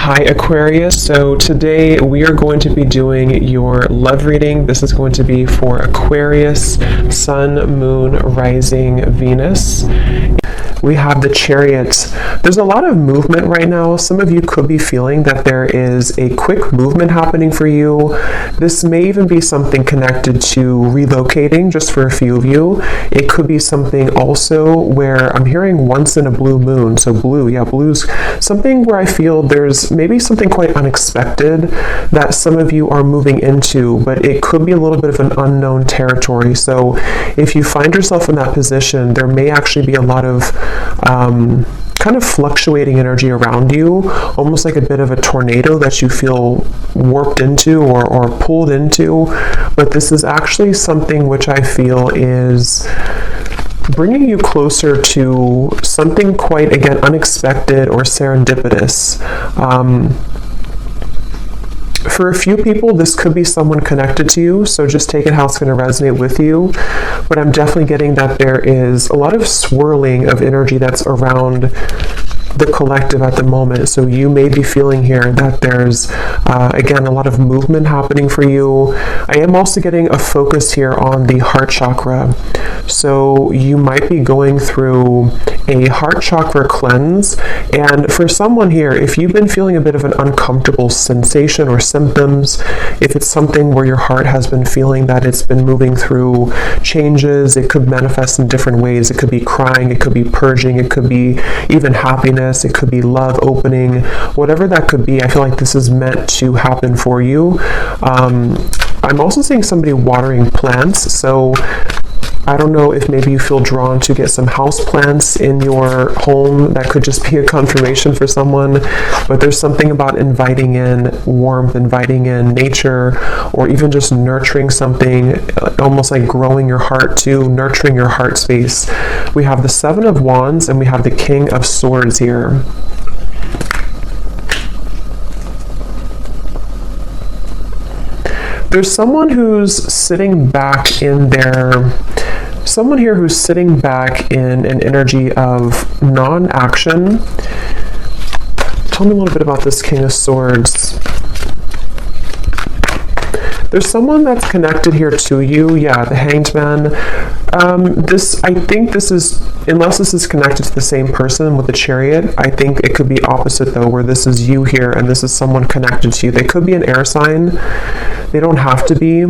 Hi Aquarius, so today we are going to be doing your love reading. This is going to be for Aquarius, Sun, Moon, Rising, Venus. We have the Chariot. There's a lot of movement right now. Some of you could be feeling that there is a quick movement happening for you. This may even be something connected to relocating, just for a few of you. It could be something also where I'm hearing once in a blue moon. So blue's something where I feel there's maybe something quite unexpected that some of you are moving into, but it could be a little bit of an unknown territory. So if you find yourself in that position, there may actually be a lot of kind of fluctuating energy around you, almost like a bit of a tornado that you feel warped into or pulled into. But this is actually something which I feel is bringing you closer to something quite, again, unexpected or serendipitous. For a few people, this could be someone connected to you, so just take it how it's going to resonate with you. But I'm definitely getting that there is a lot of swirling of energy that's around the collective at the moment. So you may be feeling here that there's, again, a lot of movement happening for you. I am also getting a focus here on the heart chakra. So you might be going through a heart chakra cleanse. And for someone here, if you've been feeling a bit of an uncomfortable sensation or symptoms, if it's something where your heart has been feeling that it's been moving through changes, it could manifest in different ways. It could be crying, it could be purging, it could be even happiness, it could be love opening, whatever that could be. I feel like this is meant to happen for you. I'm also seeing somebody watering plants, so I don't know if maybe you feel drawn to get some house plants in your home. That could just be a confirmation for someone, but there's something about inviting in warmth, inviting in nature, or even just nurturing something, almost like growing your heart too, nurturing your heart space. We have the Seven of Wands and we have the King of Swords here. There's someone who's sitting back in someone here who's sitting back in an energy of non-action. Tell me a little bit about this King of Swords. There's someone that's connected here to you. Yeah, the Hanged Man. I think this is, unless this is connected to the same person with the Chariot, I think it could be opposite though, where this is you here and this is someone connected to you. They could be an air sign. They don't have to be.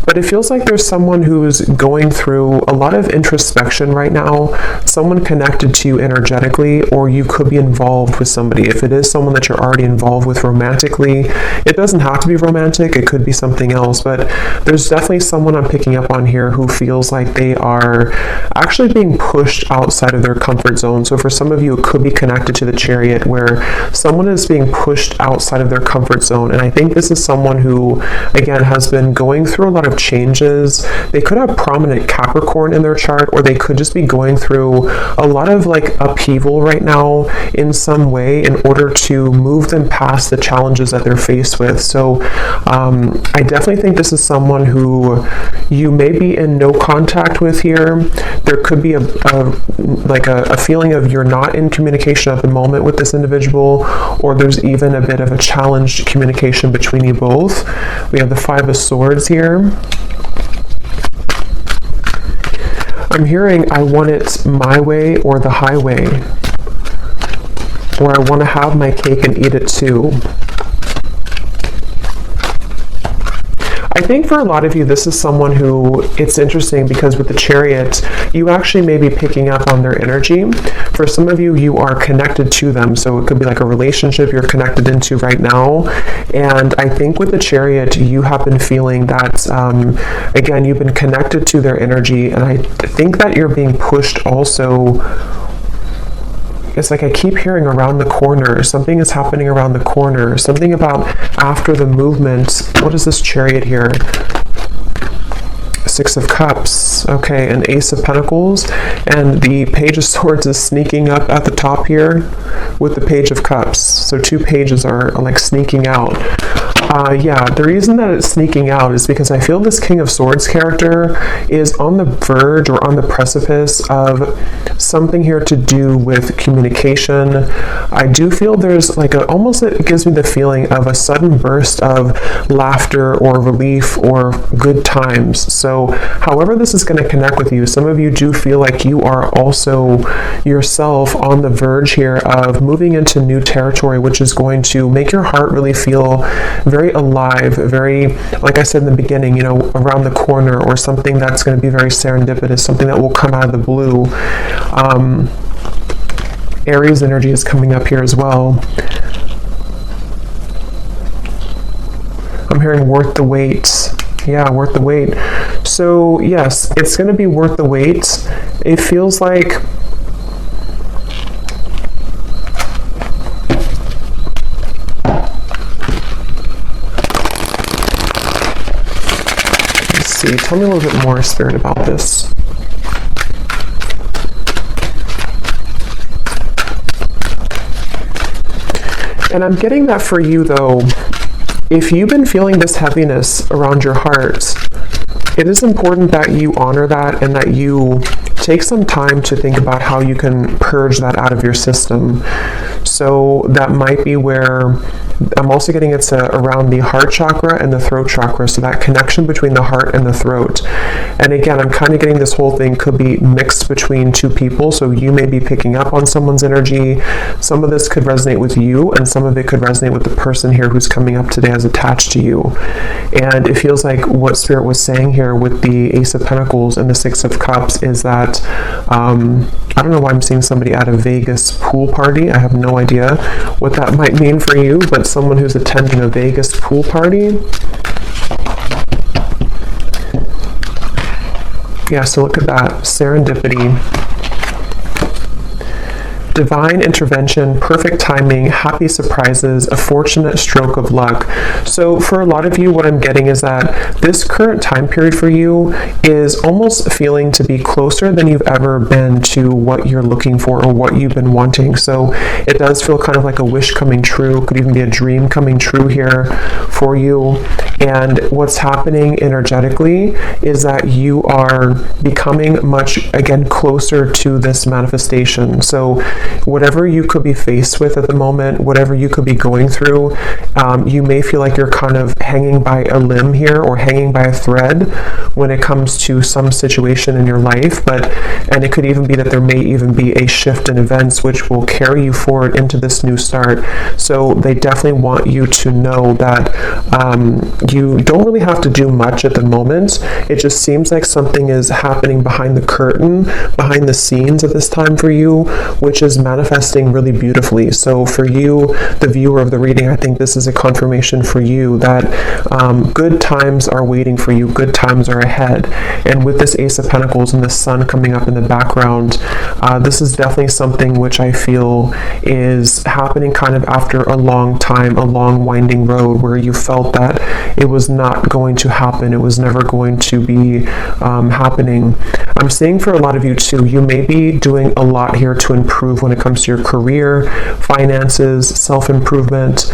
But it feels like there's someone who's going through a lot of introspection right now, someone connected to you energetically, or you could be involved with somebody. If it is someone that you're already involved with romantically, it doesn't have to be romantic, it could be something else, but there's definitely someone I'm picking up on here who feels like they are actually being pushed outside of their comfort zone. So for some of you, it could be connected to the Chariot, where someone is being pushed outside of their comfort zone. And I think this is someone who, again, has been going through a lot of changes. They could have prominent Capricorn in their chart, or they could just be going through a lot of like upheaval right now in some way in order to move them past the challenges that they're faced with. So I definitely think this is someone who you may be in no contact with here. There could be a feeling of you're not in communication at the moment with this individual, or there's even a bit of a challenged communication between you both. We have the Five of Swords here. I'm hearing I want it my way or the highway, or I want to have my cake and eat it too. I think for a lot of you, this is someone who, it's interesting because with the Chariot, you actually may be picking up on their energy. For some of you, you are connected to them. So it could be like a relationship you're connected into right now. And I think with the Chariot, you have been feeling that, again, you've been connected to their energy. And I think that you're being pushed also. It's like I keep hearing around the corner. Something is happening around the corner. Something about after the movement. What is this Chariot here? Six of Cups. Okay, an Ace of Pentacles. And the Page of Swords is sneaking up at the top here with the Page of Cups. So two pages are like sneaking out. Yeah, the reason that it's sneaking out is because I feel this King of Swords character is on the verge or on the precipice of something here to do with communication. I do feel there's like almost it gives me the feeling of a sudden burst of laughter or relief or good times. So however this is going to connect with you, some of you do feel like you are also yourself on the verge here of moving into new territory, which is going to make your heart really feel very alive, very, like I said in the beginning, you know, around the corner, or something that's going to be very serendipitous, something that will come out of the blue. Aries energy is coming up here as well. I'm hearing worth the wait. Yeah, worth the wait. So yes, it's going to be worth the wait. It feels like see. Tell me a little bit more, Spirit, about this. And I'm getting that for you, though, if you've been feeling this heaviness around your heart, it is important that you honor that and that you take some time to think about how you can purge that out of your system. So that might be where I'm also getting it's around the heart chakra and the throat chakra, so that connection between the heart and the throat. And again, I'm kind of getting this whole thing could be mixed between two people, so you may be picking up on someone's energy. Some of this could resonate with you, and some of it could resonate with the person here who's coming up today as attached to you. And it feels like what Spirit was saying here with the Ace of Pentacles and the Six of Cups is that I don't know why I'm seeing somebody at a Vegas pool party. I have no idea what that might mean for you, but someone who's attending a Vegas pool party. Yeah, so look at that. Serendipity. Divine intervention, perfect timing, happy surprises, a fortunate stroke of luck. So for a lot of you, what I'm getting is that this current time period for you is almost feeling to be closer than you've ever been to what you're looking for or what you've been wanting. So it does feel kind of like a wish coming true, could even be a dream coming true here for you. And what's happening energetically is that you are becoming much, again, closer to this manifestation. So whatever you could be faced with at the moment, whatever you could be going through, you may feel like you're kind of hanging by a limb here or hanging by a thread when it comes to some situation in your life. And it could even be that there may even be a shift in events which will carry you forward into this new start. So they definitely want you to know that you don't really have to do much at the moment. It just seems like something is happening behind the curtain, behind the scenes at this time for you, which is manifesting really beautifully. So for you, the viewer of the reading, I think this is a confirmation for you that good times are waiting for you, good times are ahead. And with this Ace of Pentacles and the Sun coming up in the background, this is definitely something which I feel is happening kind of after a long time, a long winding road where you felt that it was not going to happen, it was never going to be happening. I'm seeing for a lot of you too, you may be doing a lot here to improve when it comes to your career, finances, self-improvement.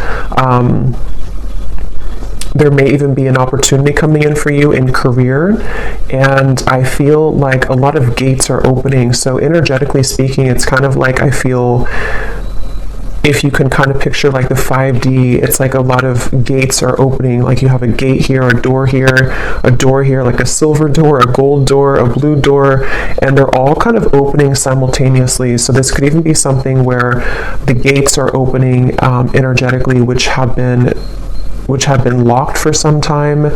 There may even be an opportunity coming in for you in career, and I feel like a lot of gates are opening. So energetically speaking, it's kind of like I feel, if you can kind of picture like the 5D, it's like a lot of gates are opening. Like you have a gate here, a door here, like a silver door, a gold door, a blue door, and they're all kind of opening simultaneously. So this could even be something where the gates are opening energetically, which have been locked for some time.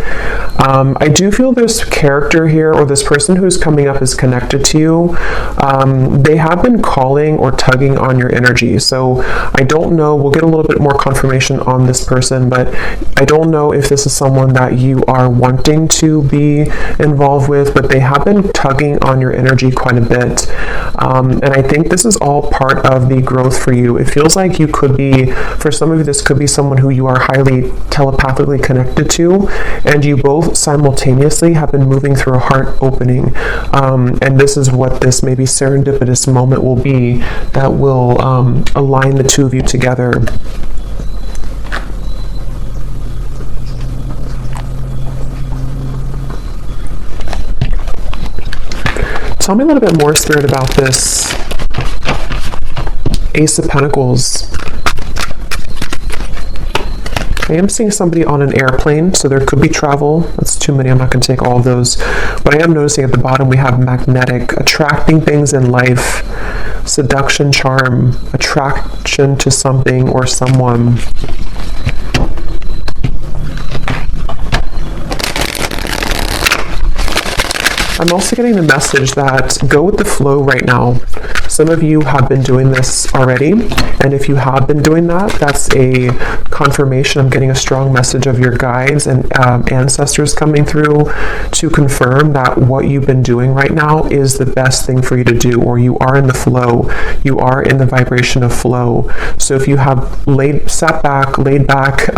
I do feel this character here, or this person who's coming up, is connected to you. They have been calling or tugging on your energy. So I don't know, we'll get a little bit more confirmation on this person, but I don't know if this is someone that you are wanting to be involved with, but they have been tugging on your energy quite a bit. And I think this is all part of the growth for you. It feels like you could be, for some of you, this could be someone who you are highly telepathically connected to, and you both simultaneously have been moving through a heart opening, and this is what this maybe serendipitous moment will be that will align the two of you together. Tell me a little bit more, Spirit, about this. Ace of Pentacles. I am seeing somebody on an airplane, so there could be travel. That's too many. I'm not going to take all of those. But I am noticing at the bottom we have magnetic, attracting things in life, seduction, charm, attraction to something or someone. I'm also getting the message that go with the flow right now. Some of you have been doing this already, and if you have been doing that, that's a confirmation. I'm getting a strong message of your guides and ancestors coming through to confirm that what you've been doing right now is the best thing for you to do, or you are in the flow. You are in the vibration of flow. So if you have sat back, laid back,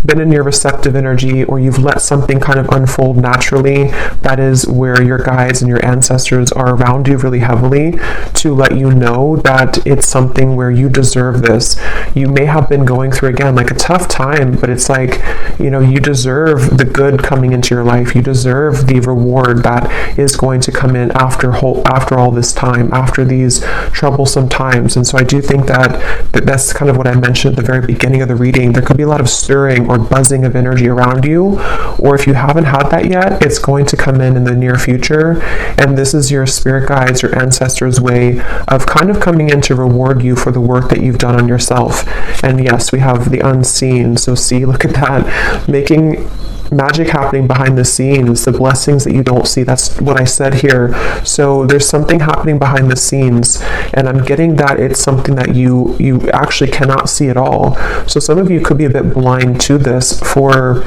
been in your receptive energy, or you've let something kind of unfold naturally, that is where your guides and your ancestors are around you really heavily to let you know that it's something where you deserve this. You may have been going through, again, like a tough time, but it's like, you know, you deserve the good coming into your life. You deserve the reward that is going to come in after all this time, after these troublesome times. And so I do think that's kind of what I mentioned at the very beginning of the reading. There could be a lot of stirring or buzzing of energy around you, or if you haven't had that yet, it's going to come in the near future. And this is your spirit guides, your ancestors' way of kind of coming in to reward you for the work that you've done on yourself. And yes, we have the unseen. So see, look at that, making magic happening behind the scenes, the blessings that you don't see. That's what I said here. So there's something happening behind the scenes, and I'm getting that it's something that you actually cannot see at all. So some of you could be a bit blind to this for,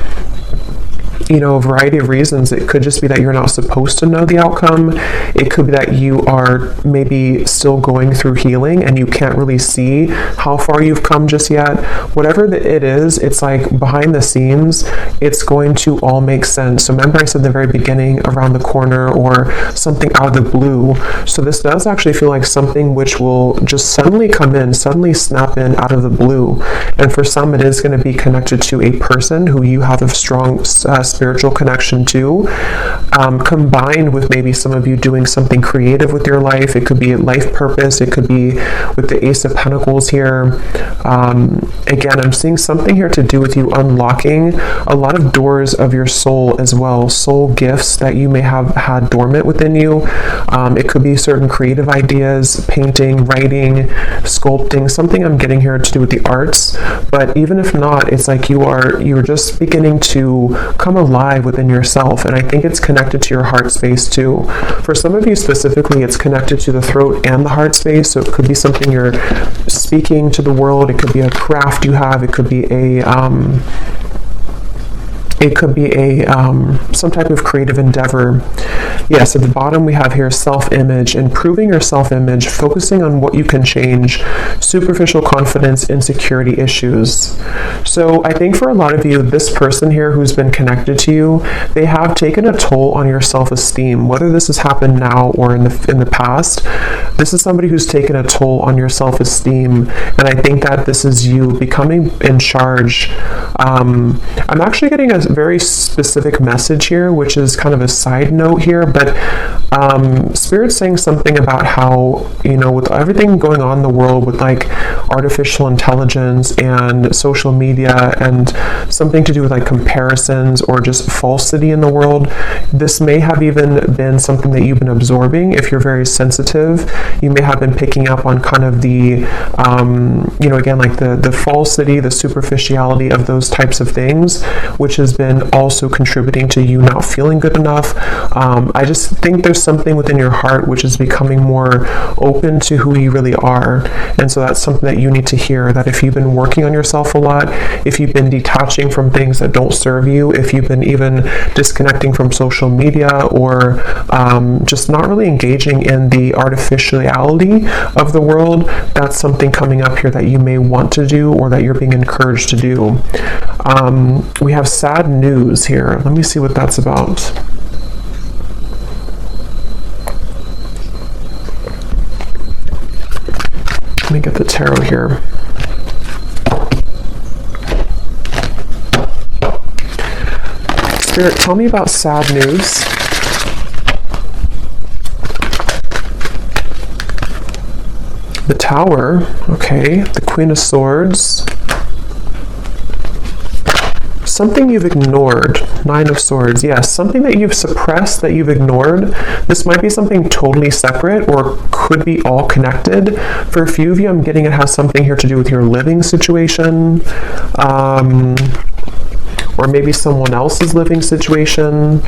you know, a variety of reasons. It could just be that you're not supposed to know the outcome. It could be that you are maybe still going through healing and you can't really see how far you've come just yet. Whatever it is, it's like behind the scenes, it's going to all make sense. So remember I said at the very beginning, around the corner or something out of the blue. So this does actually feel like something which will just suddenly come in, suddenly snap in out of the blue. And for some, it is going to be connected to a person who you have a strong spiritual connection to, combined with maybe some of you doing something creative with your life. It could be life purpose. It could be with the Ace of Pentacles here. Again, I'm seeing something here to do with you unlocking a lot of doors of your soul as well, soul gifts that you may have had dormant within you. It could be certain creative ideas, painting, writing, sculpting, something I'm getting here to do with the arts. But even if not, it's like you're just beginning to come alive within yourself, and I think it's connected to your heart space too. For some of you specifically, it's connected to the throat and the heart space, so it could be something you're speaking to the world. It could be a craft you have. It could be some type of creative endeavor. Yes, at the bottom we have here self-image, improving your self-image, focusing on what you can change, superficial confidence, insecurity issues. So I think for a lot of you, this person here who's been connected to you, they have taken a toll on your self-esteem. Whether this has happened now or in the past, this is somebody who's taken a toll on your self-esteem, and I think that this is you becoming in charge. I'm actually getting a very specific message here, which is kind of a side note here, but Spirit's saying something about how, you know, with everything going on in the world with like artificial intelligence and social media and something to do with like comparisons or just falsity in the world, this may have even been something that you've been absorbing. If you're very sensitive, you may have been picking up on kind of the, you know, again, like the falsity, the superficiality of those types of things, which has been also contributing to you not feeling good enough. I just think there's something within your heart which is becoming more open to who you really are. And so that's something that you need to hear, that if you've been working on yourself a lot, if you've been detaching from things that don't serve you, if you've been even disconnecting from social media or just not really engaging in the artificiality of the world, that's something coming up here that you may want to do or that you're being encouraged to do. We have sad news here. Let me see what that's about. Let me get the tarot here. Spirit, tell me about sad news. The Tower, okay. The Queen of Swords. Something you've ignored. Nine of Swords, yes. Something that you've suppressed, that you've ignored. This might be something totally separate or could be all connected. For a few of you, I'm getting it has something here to do with your living situation. Or maybe someone else's living situation.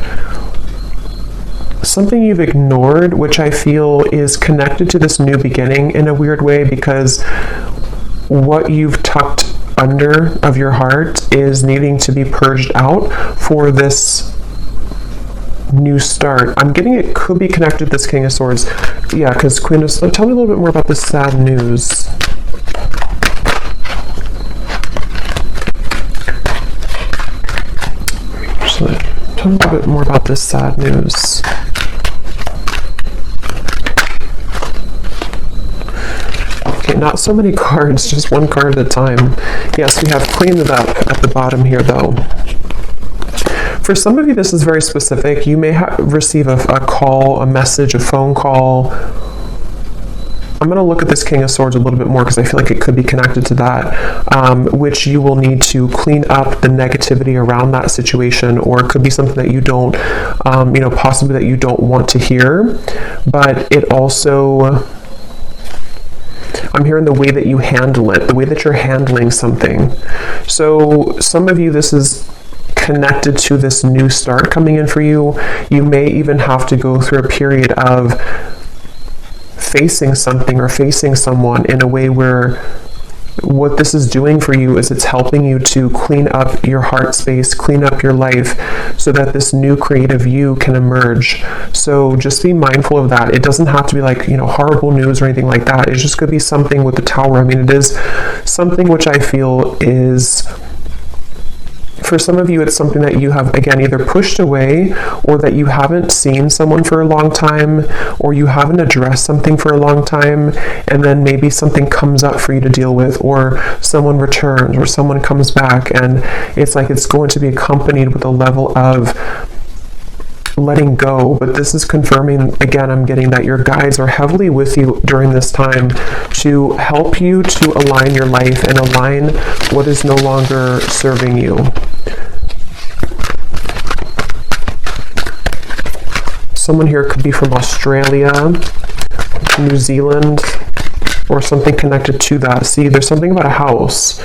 Something you've ignored, which I feel is connected to this new beginning in a weird way, because what you've tucked under of your heart is needing to be purged out for this new start. I'm getting it could be connected to this King of Swords. Yeah, because Queen of Swords. Tell me a little bit more about this sad news. Tell me a little bit more about this sad news. Okay, not so many cards, just one card at a time. Yes, we have Queen it up at the bottom here, though. For some of you, this is very specific. You may receive a call, a message, a phone call. I'm going to look at this King of Swords a little bit more because I feel like it could be connected to that, which you will need to clean up the negativity around that situation, or it could be something that you don't, possibly that you don't want to hear, but it also... I'm hearing the way that you handle it, the way that you're handling something. So some of you, this is connected to this new start coming in for you. You may even have to go through a period of facing something or facing someone in a way where what this is doing for you is it's helping you to clean up your heart space, clean up your life, so that this new creative you can emerge. So just be mindful of that. It doesn't have to be like, horrible news or anything like that. It just could be something with the Tower. I mean, it is something which I feel is... For some of you, it's something that you have, again, either pushed away, or that you haven't seen someone for a long time, or you haven't addressed something for a long time, and then maybe something comes up for you to deal with, or someone returns, or someone comes back, and it's like it's going to be accompanied with a level of letting go. But this is confirming, again, I'm getting that your guides are heavily with you during this time to help you to align your life and align what is no longer serving you. Someone here could be from Australia, New Zealand, or something connected to that. See, there's something about a house.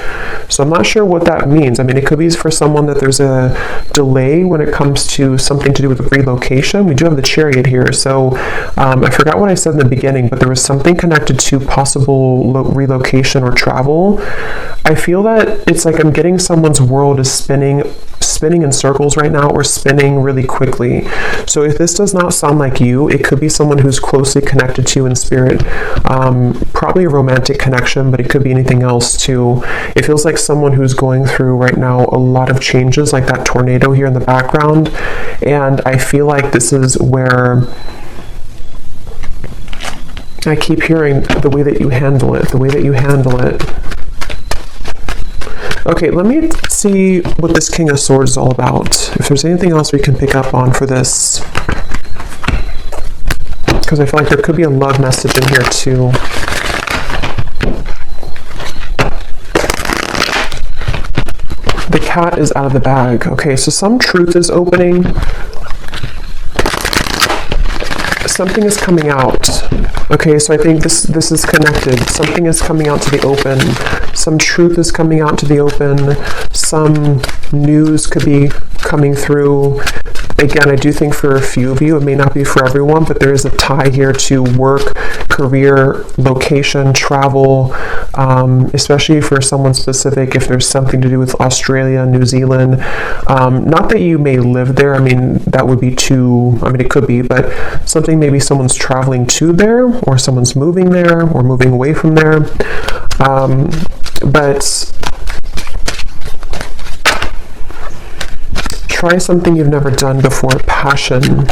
So I'm not sure what that means. I mean, it could be for someone that there's a delay when it comes to something to do with relocation. We do have the Chariot here. So I forgot what I said in the beginning, but there was something connected to possible relocation or travel. I feel that it's like I'm getting someone's world is spinning in circles right now, or spinning really quickly. So if this does not sound like you, it could be someone who's closely connected to you in spirit. Probably a romantic connection, but it could be anything else too. It feels like someone who's going through right now a lot of changes, like that tornado here in the background. And I feel like this is where I keep hearing the way that you handle it, the way that you handle it. Okay, let me see what this King of Swords is all about. If there's anything else we can pick up on for this. Because I feel like there could be a love message in here too. The cat is out of the bag. Okay, so some truth is opening. Something is coming out. Okay, so I think this is connected. Something is coming out to the open. Some truth is coming out to the open. Some news could be coming through. Again, I do think for a few of you, it may not be for everyone, but there is a tie here to work, career, location, travel, especially for someone specific, if there's something to do with Australia, New Zealand. Not that you may live there. I mean, that would be it could be, but something maybe someone's traveling to there, or someone's moving there, or moving away from there. But try something you've never done before. Passion.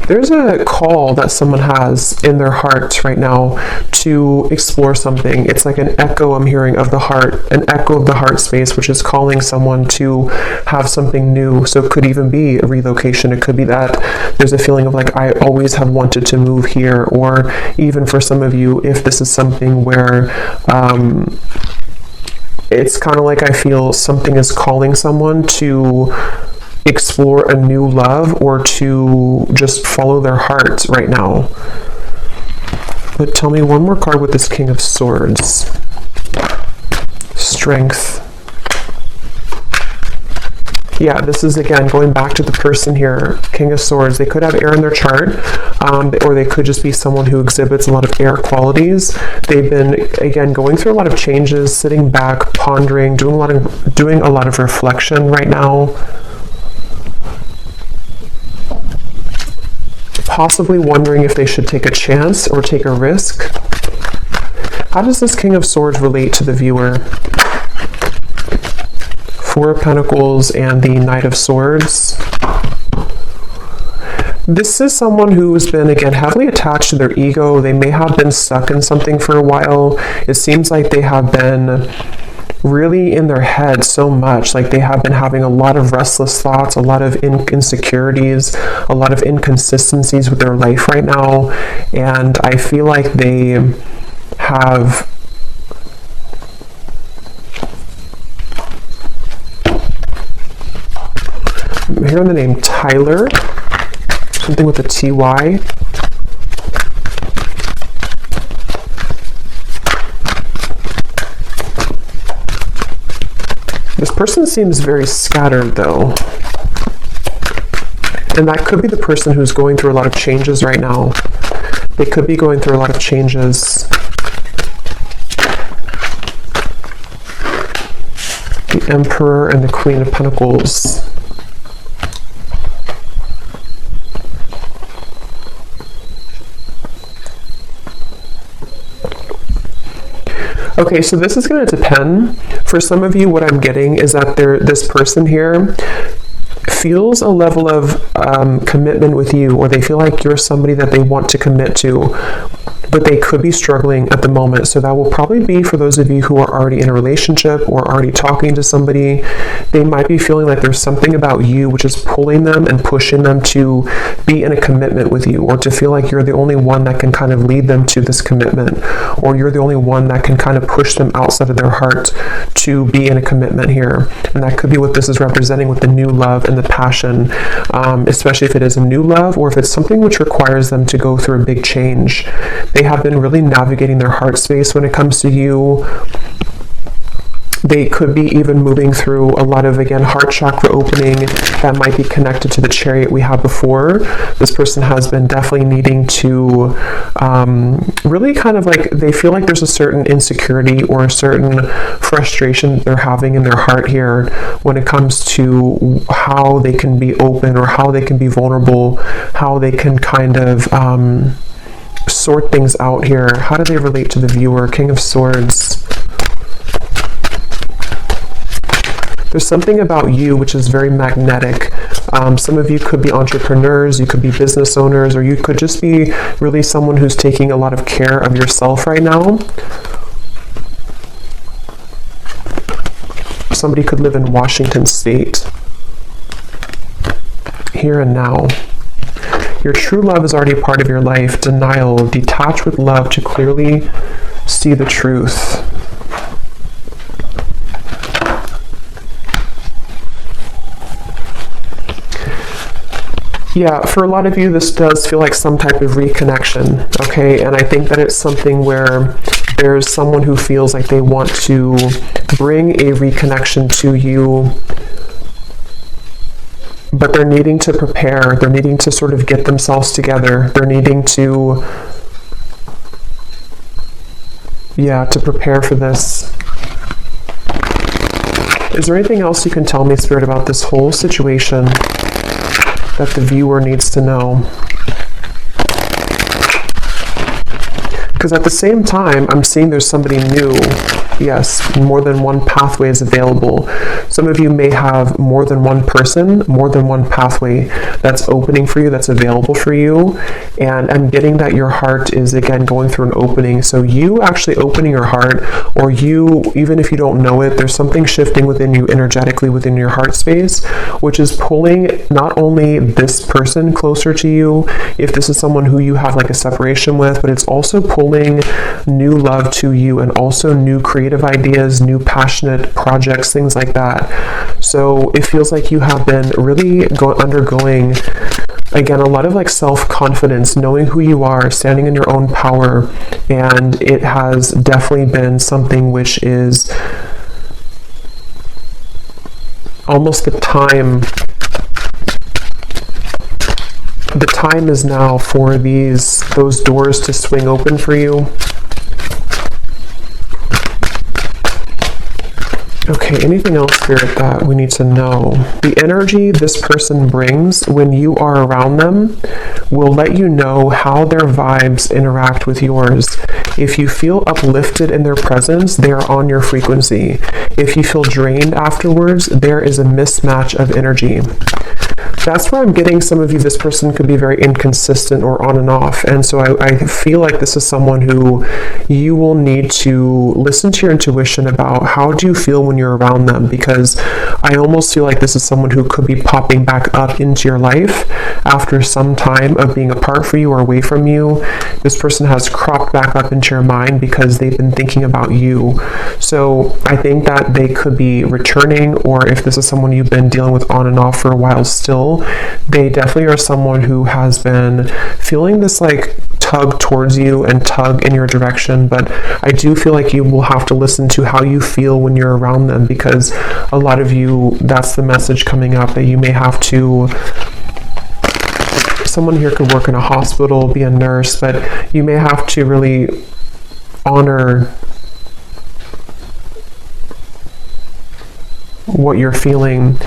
There's a call that someone has in their heart right now to explore something. It's like an echo I'm hearing of the heart, an echo of the heart space, which is calling someone to have something new. So it could even be a relocation. It could be that there's a feeling of like, I always have wanted to move here. Or even for some of you, if this is something where it's kind of like I feel something is calling someone to explore a new love or to just follow their heart right now. But tell me one more card with this King of Swords. Strength. Yeah, this is again going back to the person here, King of Swords. They could have air in their chart, or they could just be someone who exhibits a lot of air qualities. They've been, again, going through a lot of changes, sitting back, pondering, doing a lot of reflection right now. Possibly wondering if they should take a chance or take a risk. How does this King of Swords relate to the viewer? Four of Pentacles and the Knight of Swords. This is someone who's been, again, heavily attached to their ego. They may have been stuck in something for a while. It seems like they have been really in their head so much, like they have been having a lot of restless thoughts, a lot of insecurities, a lot of inconsistencies with their life right now, and I feel like they have I'm hearing the name Tyler, something with a TY. This person seems very scattered though. And that could be the person who's going through a lot of changes right now. They could be going through a lot of changes. The Emperor and the Queen of Pentacles. Okay, so this is going to depend. For some of you, what I'm getting is that this person here feels a level of commitment with you, or they feel like you're somebody that they want to commit to, but they could be struggling at the moment. So that will probably be for those of you who are already in a relationship or already talking to somebody. They might be feeling like there's something about you which is pulling them and pushing them to be in a commitment with you, or to feel like you're the only one that can kind of lead them to this commitment, or you're the only one that can kind of push them outside of their heart to be in a commitment here. And that could be what this is representing with the new love and the passion, especially if it is a new love, or if it's something which requires them to go through a big change. They have been really navigating their heart space when it comes to you. They could be even moving through a lot of, again, heart chakra opening that might be connected to the Chariot we had before. This person has been definitely needing to really kind of like, they feel like there's a certain insecurity or a certain frustration they're having in their heart here when it comes to how they can be open, or how they can be vulnerable, how they can kind of sort things out here. How do they relate to the viewer? King of Swords. There's something about you which is very magnetic. Some of you could be entrepreneurs, you could be business owners, or you could just be really someone who's taking a lot of care of yourself right now. Somebody could live in Washington State. Here and now. Your true love is already a part of your life. Denial. Detach with love to clearly see the truth. Yeah, for a lot of you, this does feel like some type of reconnection, okay? And I think that it's something where there's someone who feels like they want to bring a reconnection to you, but they're needing to prepare. They're needing to sort of get themselves together. They're needing to, to prepare for this. Is there anything else you can tell me, Spirit, about this whole situation that the viewer needs to know? Because at the same time, I'm seeing there's somebody new Yes, more than one pathway is available. Some of you may have more than one person, more than one pathway that's opening for you, that's available for you. And I'm getting that your heart is, again, going through an opening. So you actually opening your heart, or you, even if you don't know it, there's something shifting within you energetically within your heart space, which is pulling not only this person closer to you, if this is someone who you have like a separation with, but it's also pulling new love to you, and also new creative ideas, new passionate projects, things like that. So it feels like you have been really undergoing, again, a lot of like self-confidence, knowing who you are, standing in your own power, and it has definitely been something which is almost the time is now for those doors to swing open for you. Okay, anything else, Spirit, that we need to know? The energy this person brings when you are around them will let you know how their vibes interact with yours. If you feel uplifted in their presence, they are on your frequency. If you feel drained afterwards, there is a mismatch of energy. That's where I'm getting some of you, this person could be very inconsistent or on and off. And so I feel like this is someone who you will need to listen to your intuition about how do you feel when you're around them, because I almost feel like this is someone who could be popping back up into your life after some time of being apart from you or away from you. This person has cropped back up into your mind because they've been thinking about you. So I think that they could be returning, or if this is someone you've been dealing with on and off for a while still, they definitely are someone who has been feeling this like tug towards you and tug in your direction. But I do feel like you will have to listen to how you feel when you're around them, because a lot of you, that's the message coming up, that you may have to, someone here could work in a hospital, be a nurse, but you may have to really honor what you're feeling.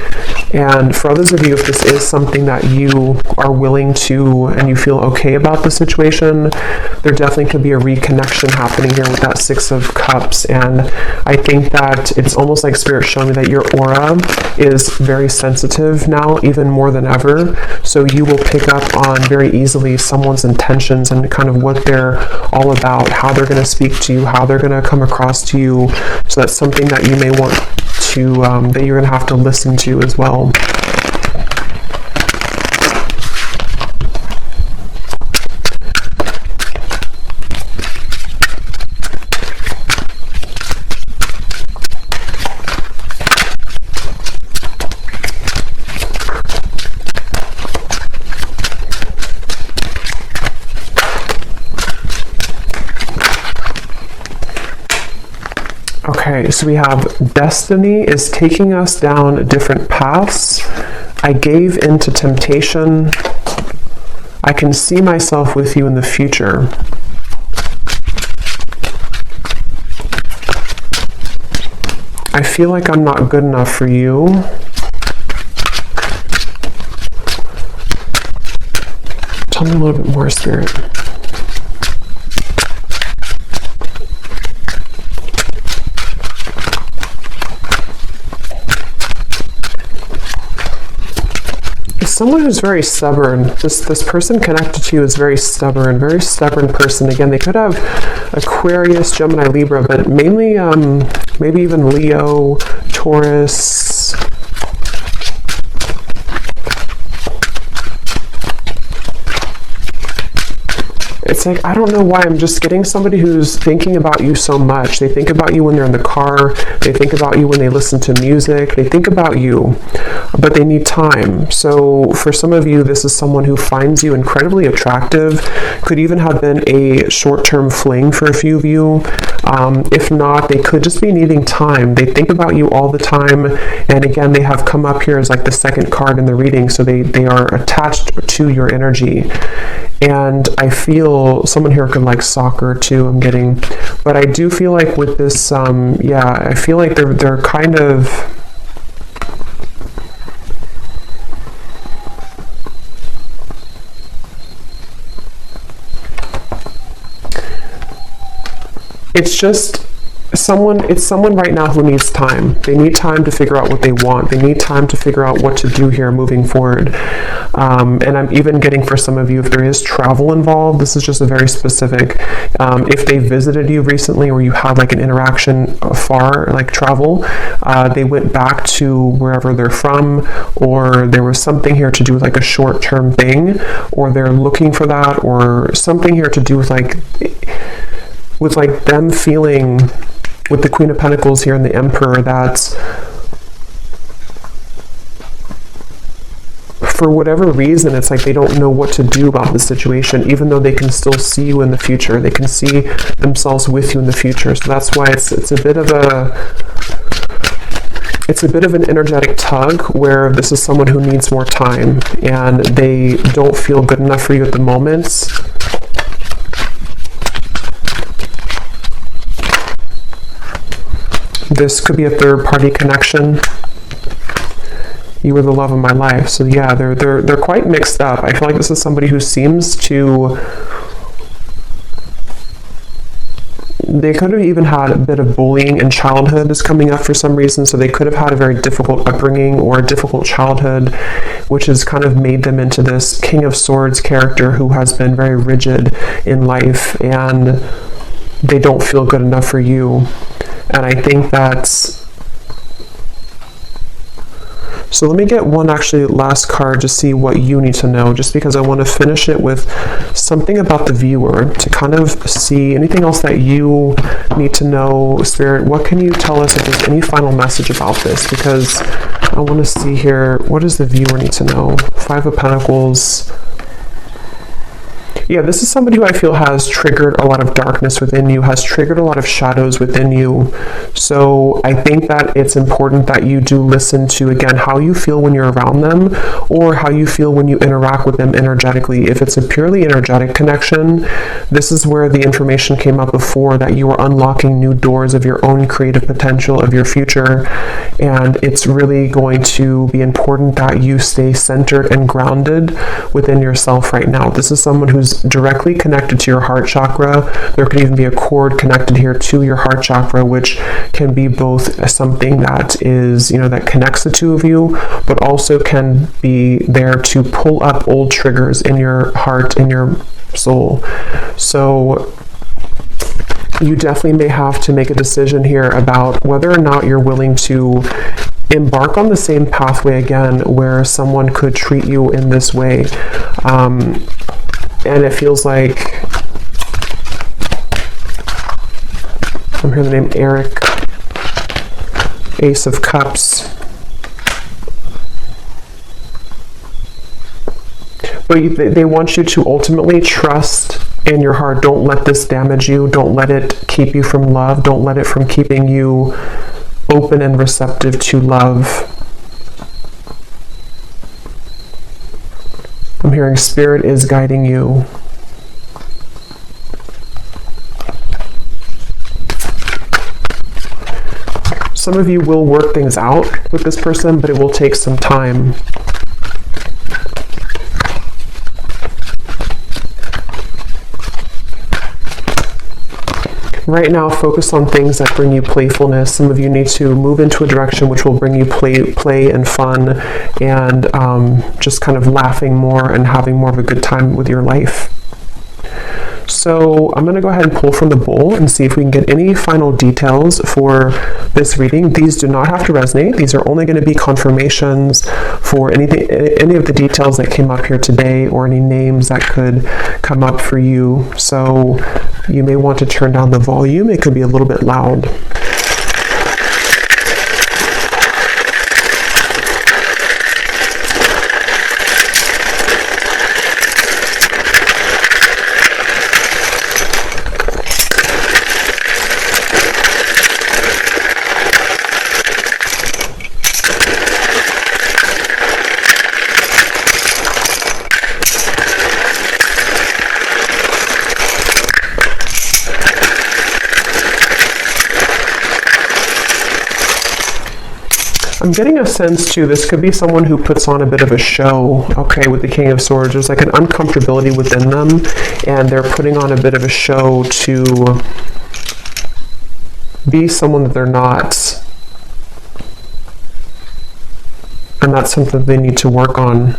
And for others of you, if this is something that you are willing to and you feel okay about the situation, there definitely could be a reconnection happening here with that Six of Cups. And I think that it's almost like Spirit showing me that your aura is very sensitive now, even more than ever. So you will pick up on very easily someone's intentions and kind of what they're all about, how they're going to speak to you, how they're going to come across to you. So that's something that you may want to, that you're going to have to listen to as well. Okay, so we have destiny is taking us down different paths. I gave into temptation. I can see myself with you in the future. I feel like I'm not good enough for you. Tell me a little bit more, Spirit. Someone who's very stubborn. This person connected to you is very stubborn person. Again, they could have Aquarius, Gemini, Libra, but mainly maybe even Leo, Taurus. It's like, I don't know why, I'm just getting somebody who's thinking about you so much. They think about you when they're in the car. They think about you when they listen to music. They think about you, but they need time. So for some of you, this is someone who finds you incredibly attractive. Could even have been a short-term fling for a few of you. If not, they could just be needing time. They think about you all the time. And again, they have come up here as like the second card in the reading. So they are attached to your energy. And I feel someone here could like soccer too, I'm getting. But I do feel like with this, I feel like they're kind of... It's just it's someone right now who needs time. They need time to figure out what they want. They need time to figure out what to do here moving forward. And I'm even getting, for some of you, if there is travel involved, this is just a very specific, if they visited you recently or you had like an interaction far, like travel, they went back to wherever they're from, or there was something here to do with like a short-term thing, or they're looking for that, or something here to do with like them feeling, with the Queen of Pentacles here and the Emperor, that for whatever reason, it's like they don't know what to do about the situation, even though they can still see you in the future. They can see themselves with you in the future. So that's why it's a bit of an energetic tug, where this is someone who needs more time and they don't feel good enough for you at the moment. This could be a third-party connection. You were the love of my life. So yeah, they're quite mixed up. I feel like this is somebody who seems to... They could have even had a bit of bullying in childhood is coming up for some reason, so they could have had a very difficult upbringing or a difficult childhood, which has kind of made them into this King of Swords character who has been very rigid in life, and they don't feel good enough for you. And I think that's... So let me get one last card to see what you need to know, just because I want to finish it with something about the viewer to kind of see anything else that you need to know. Spirit, what can you tell us if there's any final message about this? Because I want to see here, what does the viewer need to know? Five of Pentacles. Yeah, this is somebody who I feel has triggered a lot of darkness within you, has triggered a lot of shadows within you. So I think that it's important that you do listen to, again, how you feel when you're around them, or how you feel when you interact with them energetically. If it's a purely energetic connection, this is where the information came up before, that you are unlocking new doors of your own creative potential, of your future. And it's really going to be important that you stay centered and grounded within yourself right now. This is someone who's directly connected to your heart chakra. There could even be a cord connected here to your heart chakra, which can be both something that is, that connects the two of you, but also can be there to pull up old triggers in your heart, in your soul. So you definitely may have to make a decision here about whether or not you're willing to embark on the same pathway again, where someone could treat you in this way. And it feels like, I'm hearing the name Eric, Ace of Cups. But they want you to ultimately trust in your heart. Don't let this damage you. Don't let it keep you from love. Don't let it from keeping you open and receptive to love. I'm hearing Spirit is guiding you. Some of you will work things out with this person, but it will take some time. Right now, focus on things that bring you playfulness. Some of you need to move into a direction which will bring you play and fun, and just kind of laughing more and having more of a good time with your life. So I'm going to go ahead and pull from the bowl and see if we can get any final details for this reading. These do not have to resonate. These are only going to be confirmations for any of the details that came up here today, or any names that could come up for you. So you may want to turn down the volume. It could be a little bit loud. I'm getting a sense too, this could be someone who puts on a bit of a show, okay, with the King of Swords. There's like an uncomfortability within them, and they're putting on a bit of a show to be someone that they're not. And that's something they need to work on.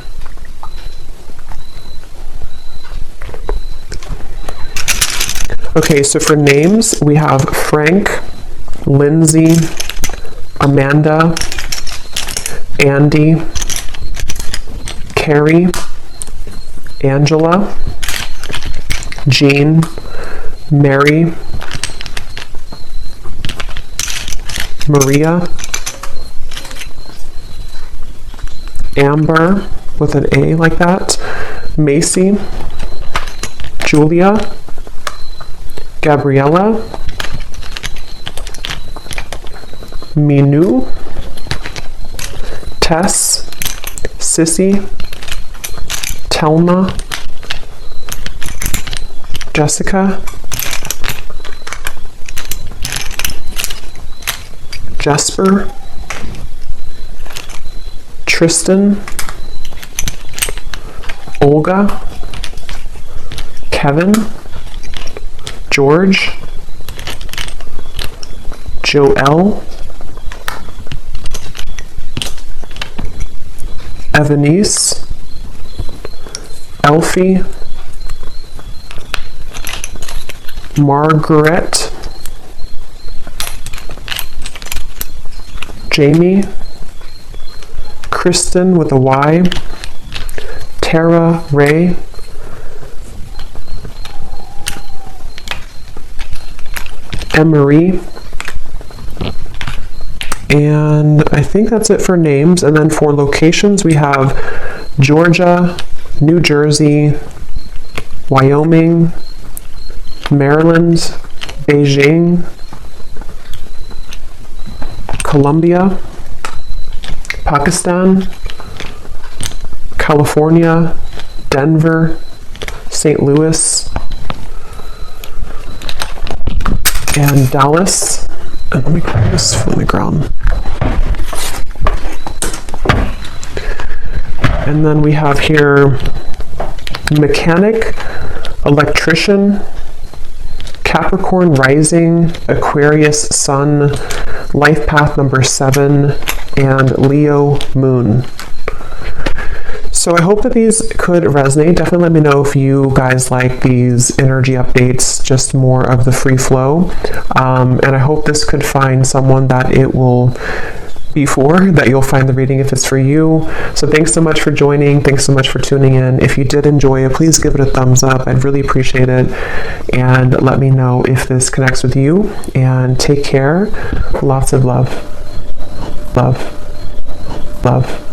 Okay, so for names, we have Frank, Lindsay, Amanda, Andy, Carrie, Angela, Jean, Mary, Maria, Amber with an A like that, Macy, Julia, Gabriella, Minu, Tess, Sissy, Telma, Jessica, Jesper, Tristan, Olga, Kevin, George, Joelle, Evanice, Elfie, Margaret, Jamie, Kristen with a Y, Tara Ray, Emery, and I think that's it for names. And then for locations, we have Georgia, New Jersey, Wyoming, Maryland, Beijing, Colombia, Pakistan, California, Denver, St. Louis, and Dallas. And let me put this from the ground. And then we have here mechanic, electrician, Capricorn rising, Aquarius sun, life path number 7, and Leo moon. So I hope that these could resonate. Definitely let me know if you guys like these energy updates, just more of the free flow. And I hope this could find someone that it will be for, that you'll find the reading if it's for you. So thanks so much for joining. Thanks so much for tuning in. If you did enjoy it, please give it a thumbs up. I'd really appreciate it. And let me know if this connects with you. And take care. Lots of love. Love. Love.